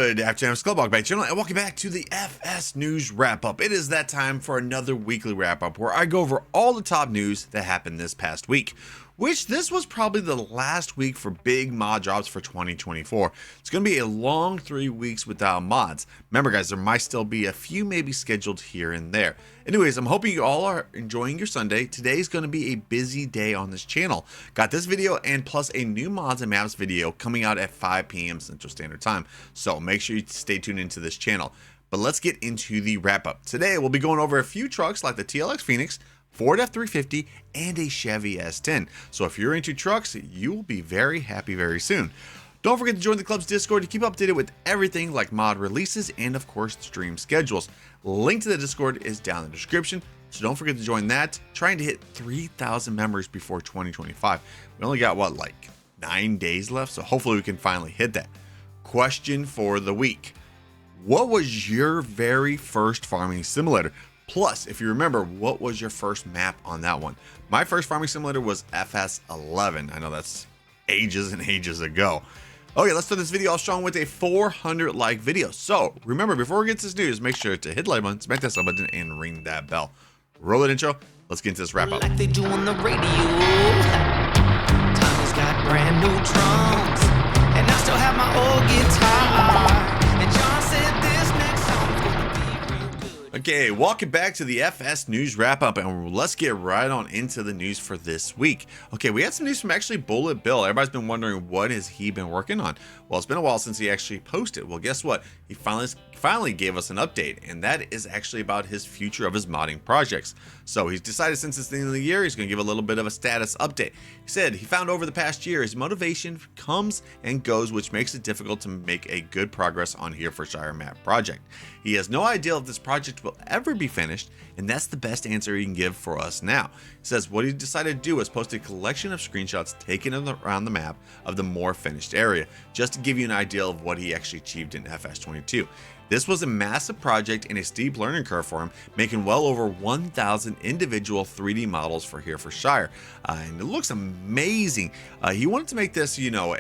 Good afternoon, FSClub, back channel, and welcome back to the FS News Wrap-Up. It is that time for another weekly wrap-up where I go over all the top news that happened this past week, which this was probably the last week for big mod drops for 2024. It's going to be a long 3 weeks without mods. Remember guys, there might still be a few maybe scheduled here and there. Anyways, I'm hoping you all are enjoying your Sunday. Today's going to be a busy day on this channel. Got this video and plus a new mods and maps video coming out at 5 p.m. Central Standard Time. So make sure you stay tuned into this channel. But let's get into the wrap-up. Today we'll be going over a few trucks like the TLX Phoenix, Ford F350, and a Chevy S10. So if you're into trucks, you will be very happy very soon. Don't forget to join the club's Discord to keep updated with everything like mod releases and of course stream schedules. Link to the Discord is down in the description, so don't forget to join that. Trying to hit 3,000 members before 2025. We only got what, like 9 days left, so hopefully we can finally hit that. Question for the week: what was your very first farming simulator? Plus, if you remember, what was your first map on that one? My first farming simulator was FS11. I know that's ages and ages ago. Okay, let's start this video off strong with a 400 like video. So remember, before we get to this news, make sure to hit the like button, smack that sub button, and ring that bell. Roll it intro. Let's get into this wrap up. Like they do on the radio. Tommy's got brand new drums, and I still have my old guitar. And John said this next song's gonna be real good. Okay, welcome back to the FS News Wrap-Up, and let's get right on into the news for this week. Okay, we had some news from actually Bullet Bill. Everybody's been wondering what has he been working on. Well, it's been a while since he actually posted. Well, guess what? He finally gave us an update, and that is actually about his future of his modding projects. So he's decided since it's the end of the year, he's going to give a little bit of a status update. He said he found over the past year his motivation comes and goes, which makes it difficult to make a good progress on Herefordshire map project. He has no idea if this project will ever be finished, and that's the best answer he can give for us now. He says what he decided to do was post a collection of screenshots taken around the map of the more finished area, just to give you an idea of what he actually achieved in FS22. This was a massive project and a steep learning curve for him, making well over 1,000 individual 3D models for Herefordshire, and it looks amazing. He wanted to make this, you know,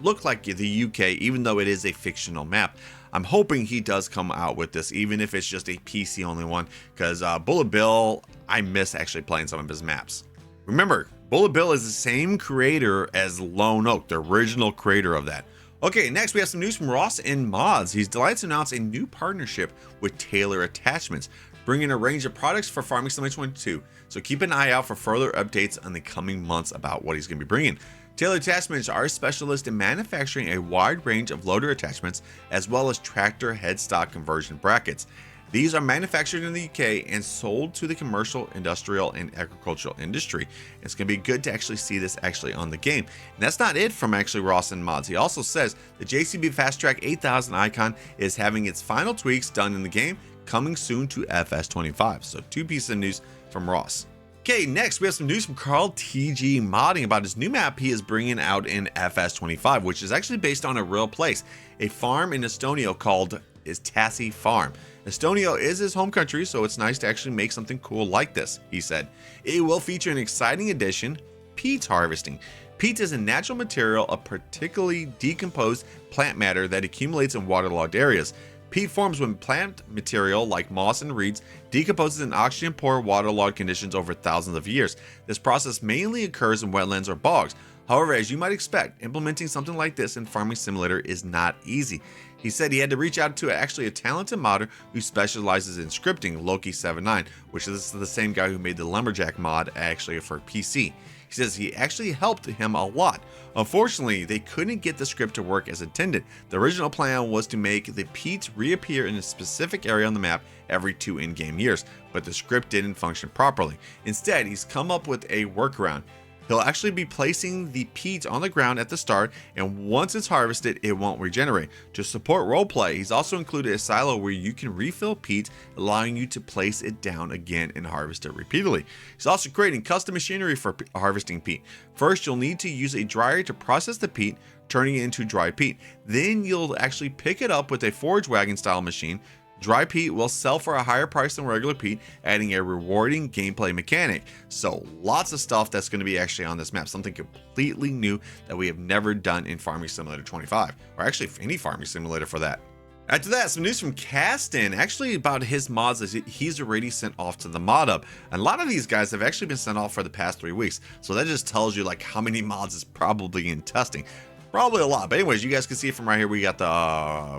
look like the UK, even though it is a fictional map. I'm hoping he does come out with this, even if it's just a PC only one, because Bullet Bill, I miss actually playing some of his maps. Remember, Bullet Bill is the same creator as Lone Oak, the original creator of that. Okay, next we have some news from Ross in Mods. He's delighted to announce a new partnership with Taylor Attachments, bringing a range of products for Farming Simulator 22. So keep an eye out for further updates in the coming months about what he's going to be bringing. Taylor Attachments are a specialist in manufacturing a wide range of loader attachments as well as tractor headstock conversion brackets. These are manufactured in the UK and sold to the commercial, industrial, and agricultural industry. It's going to be good to actually see this actually on the game. And that's not it from actually Ross and Mods. He also says the JCB Fast Track 8000 icon is having its final tweaks done in the game, coming soon to FS25. So 2 pieces of news from Ross. Okay, next we have some news from Carl TG Modding about his new map he is bringing out in FS25, which is actually based on a real place, a farm in Estonia called Tassi Farm. Estonia is his home country, so it's nice to actually make something cool like this, he said. It will feature an exciting addition, peat harvesting. Peat is a natural material of particularly decomposed plant matter that accumulates in waterlogged areas. Peat forms when plant material like moss and reeds decomposes in oxygen-poor waterlogged conditions over thousands of years. This process mainly occurs in wetlands or bogs. However, as you might expect, implementing something like this in Farming Simulator is not easy. He said he had to reach out to actually a talented modder who specializes in scripting, Loki79, which is the same guy who made the Lumberjack mod actually for PC. He says he actually helped him a lot. Unfortunately, they couldn't get the script to work as intended. The original plan was to make the peat reappear in a specific area on the map every 2 in-game years, but the script didn't function properly. Instead, he's come up with a workaround. He'll actually be placing the peat on the ground at the start, and once it's harvested, it won't regenerate. To support roleplay, he's also included a silo where you can refill peat, allowing you to place it down again and harvest it repeatedly. He's also creating custom machinery for harvesting peat. First, you'll need to use a dryer to process the peat, turning it into dry peat. Then you'll actually pick it up with a forage wagon style machine, Dry peat will sell for a higher price than regular peat, adding a rewarding gameplay mechanic. So lots of stuff that's going to be actually on this map, something completely new that we have never done in Farming Simulator 25, or actually any Farming Simulator for that. After that, some news from Casten, actually about his mods that he's already sent off to the mod hub. And a lot of these guys have actually been sent off for the past 3 weeks. So that just tells you like how many mods is probably in testing. Probably a lot, but anyways, you guys can see it from right here. We got the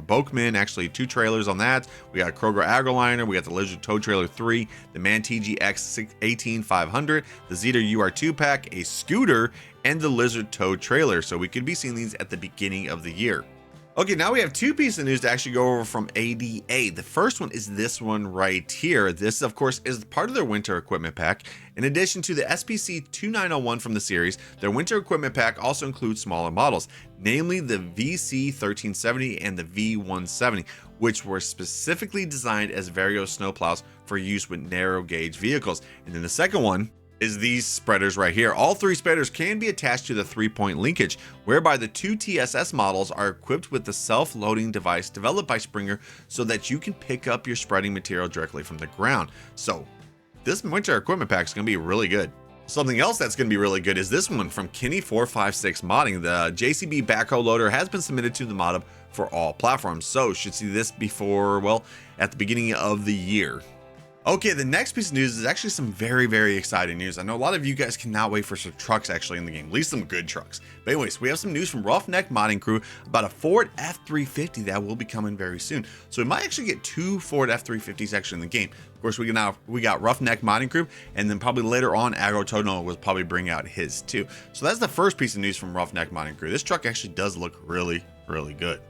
Bokeman, actually 2 trailers on that. We got Kroger Agroliner, we got the Lizard Tow Trailer 3, the Mantigi X18500, the Zeta UR2 pack, a scooter, and the Lizard Tow Trailer. So we could be seeing these at the beginning of the year. Okay, now we have 2 pieces of news to actually go over from ADA. The first one is this one right here. This, of course, is part of their winter equipment pack. In addition to the SPC 2901 from the series, their winter equipment pack also includes smaller models, namely the VC 1370 and the V170, which were specifically designed as Vario snowplows for use with narrow gauge vehicles. And then the second one is these spreaders right here. All 3 spreaders can be attached to the 3-point linkage, whereby the 2 TSS models are equipped with the self-loading device developed by Springer so that you can pick up your spreading material directly from the ground. So this winter equipment pack is going to be really good. Something else that's going to be really good is this one from Kenny456 Modding. The JCB backhoe loader has been submitted to the mod hub for all platforms, so should see this before, well, at the beginning of the year. Okay, the next piece of news is actually some very, very exciting news. I know a lot of you guys cannot wait for some trucks actually in the game, at least some good trucks. But anyways, we have some news from Roughneck Modding Crew about a Ford F350 that will be coming very soon. So we might actually get 2 Ford F350s actually in the game. Of course, we got Roughneck Modding Crew, and then probably later on, Agrotono will probably bring out his too. So that's the first piece of news from Roughneck Modding Crew. This truck actually does look really, really good.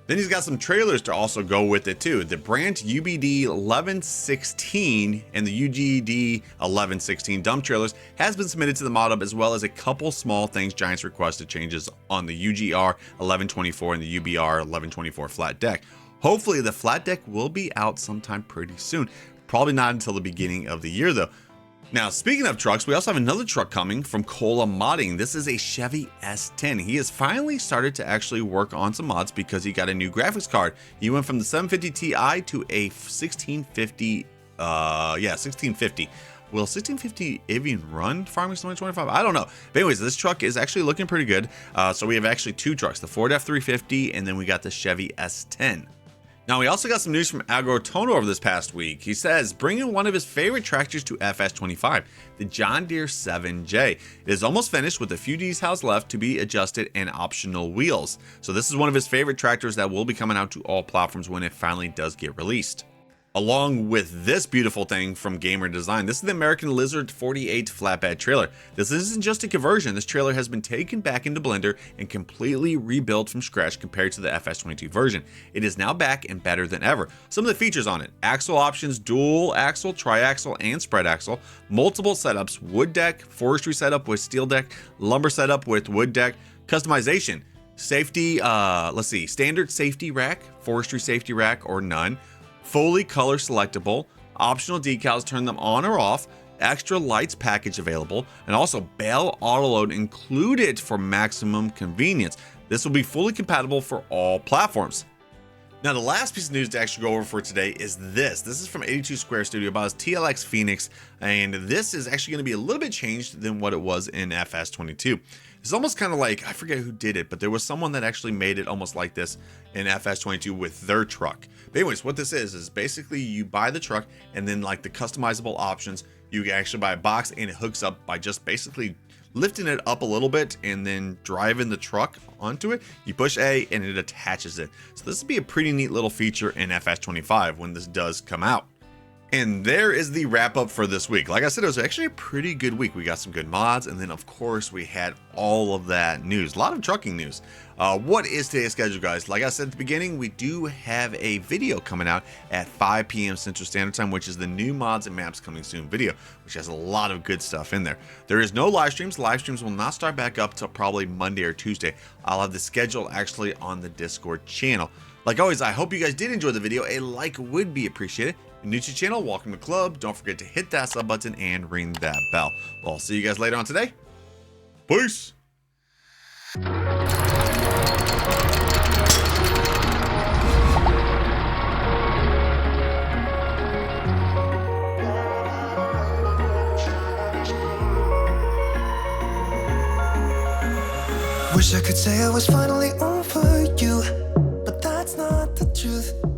Then he's got some trailers to also go with it too. The Brandt UBD 1116 and the UGD 1116 dump trailers has been submitted to the mod hub, as well as a couple small things Giants requested changes on the UGR 1124 and the UBR 1124 flat deck. Hopefully the flat deck will be out sometime pretty soon. Probably not until the beginning of the year though. Now, speaking of trucks, we also have another truck coming from Cola Modding. This is a Chevy S10. He has finally started to actually work on some mods because he got a new graphics card. He went from the 750 Ti to a 1650, 1650. Will 1650 even run Farming Simulator 25? I don't know. But anyways, this truck is actually looking pretty good. So we have actually 2 trucks, the Ford F350, and then we got the Chevy S10. Now, we also got some news from Agrotono over this past week. He says, bringing one of his favorite tractors to FS25, the John Deere 7J. It is almost finished with a few details left to be adjusted and optional wheels. So this is one of his favorite tractors that will be coming out to all platforms when it finally does get released. Along with this beautiful thing from Gamer Design, this is the American Lizard 48 flatbed trailer. This isn't just a conversion. This trailer has been taken back into Blender and completely rebuilt from scratch compared to the FS22 version. It is now back and better than ever. Some of the features on it: axle options, dual axle, triaxle, and spread axle, multiple setups, wood deck, forestry setup with steel deck, lumber setup with wood deck, customization, safety, standard safety rack, forestry safety rack, or none, fully color selectable, optional decals, turn them on or off, extra lights package available, and also Bell Autoload included for maximum convenience. This will be fully compatible for all platforms. Now, the last piece of news to actually go over for today is this. This is from 82 Square Studio about his TLX Phoenix, and this is actually going to be a little bit changed than what it was in FS22. It's almost kind of like, I forget who did it, but there was someone that actually made it almost like this in FS22 with their truck. But anyways, what this is basically you buy the truck, and then like the customizable options, you can actually buy a box, and it hooks up by just basically lifting it up a little bit and then driving the truck onto it. You push A and it attaches it. So this would be a pretty neat little feature in FS25 when this does come out. And there is the wrap up for this week. Like I said, it was actually a pretty good week. We got some good mods, and then of course we had all of that news, a lot of trucking news. What is today's schedule, guys? Like I said at the beginning, we do have a video coming out at 5 p.m. Central Standard Time, which is the new mods and maps coming soon video, which has a lot of good stuff in there. There is no live streams. Live streams will not start back up till probably Monday or Tuesday. I'll have the schedule actually on the Discord channel. Like always, I hope you guys did enjoy the video. A like would be appreciated. If you're new to the channel, welcome to the club. Don't forget to hit that sub button and ring that bell. Well, I'll see you guys later on today. Peace. could say I was finally over you, but that's not the truth.